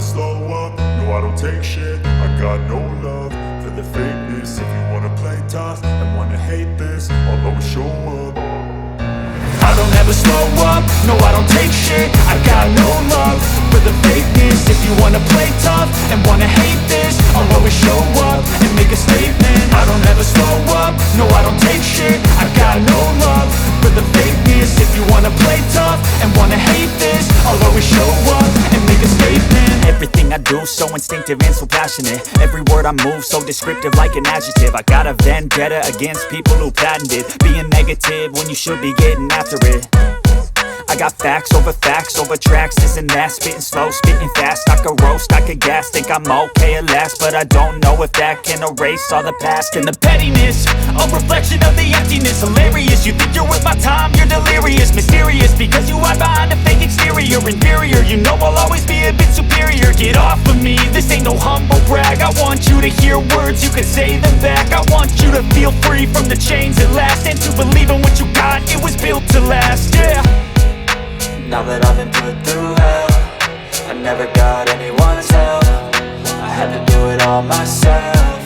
slow up, no I don't take shit. I got no love for the fakeness. If you wanna play tough and wanna hate this, I'll always show up. I don't ever slow up, no I don't take shit. I got no love for the fakeness. If you wanna play tough and wanna hate this, I'll always show up and make a statement. I don't ever slow up, no I don't take shit. I got no love for the fakeness. If you wanna play tough and wanna hate this, I'll always show up and make a statement. Everything I do so instinctive and so passionate. Every word I move so descriptive like an adjective. I got a vendetta against people who patented being negative when you should be getting after it. I got facts over tracks, this and that. Spitting slow, spitting fast, I could roast, I could gas. Think I'm okay at last, but I don't know if that can erase all the past. And the pettiness, a reflection of the emptiness. Hilarious, you think you're worth my time, you're delirious. Mysterious, because you hide behind a fake exterior. Inferior, you know I'll always be a bit superior. Get off of me, this ain't no humble brag. I want you to hear words, you can say them back. I want you to feel free from the chains at last, and to believe in what you got, it was built to last, yeah. Now that I've been put through hell, I never got anyone's help. I had to do it all myself.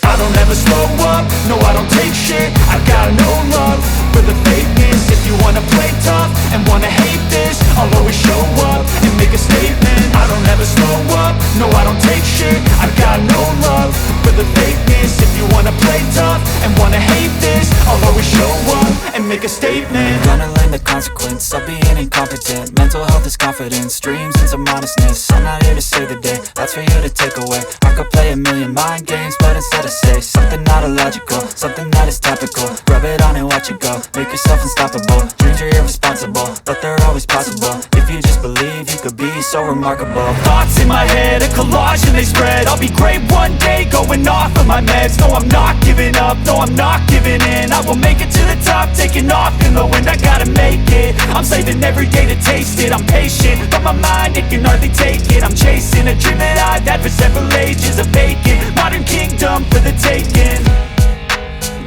I don't ever slow up, no I don't take shit. I got no love for the fakeness. If you wanna play tough and wanna hate this, I'll always show up and make a statement. I don't ever slow up, no I don't take shit. I got no love for the fakeness. If you wanna play tough and wanna hate this, I'll always show up and make a statement. Gonna learn the consequence of being incompetent. Mental health is confidence, dreams and some honestness. I'm not here to save the day, that's for you to take away. I could play a million mind games, but instead I say something not illogical, something that is topical. Rub it on and watch it go, make yourself unstoppable. Dreams are irresponsible, but they're always possible. If you just believe, you could be so remarkable. Thoughts in my head, a collage and they spread. I'll be great one day, going off of my meds. No, I'm not giving up, no, I'm not giving in. I will make it to the top, taking off in the wind. I gotta make it, I'm saving every day to taste it. I'm patient, but my mind, it can hardly take it. I'm chasing a dream that I've had for several ages. A vacant, modern kingdom for the taking.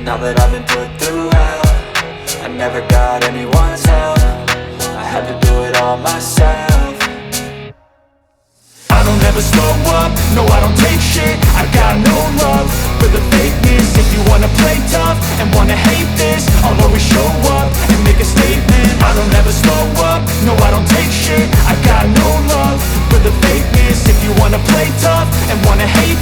Now that I've been put through hell, I never got anyone's help. I had to do it all myself. I don't ever slow up, no I don't take shit. I got no love for the fakeness. If you wanna play tough and wanna hate this, I'll always show up and make a statement. I don't ever slow up, no I don't take shit. I got no love for the fakeness. If you wanna play tough and wanna hate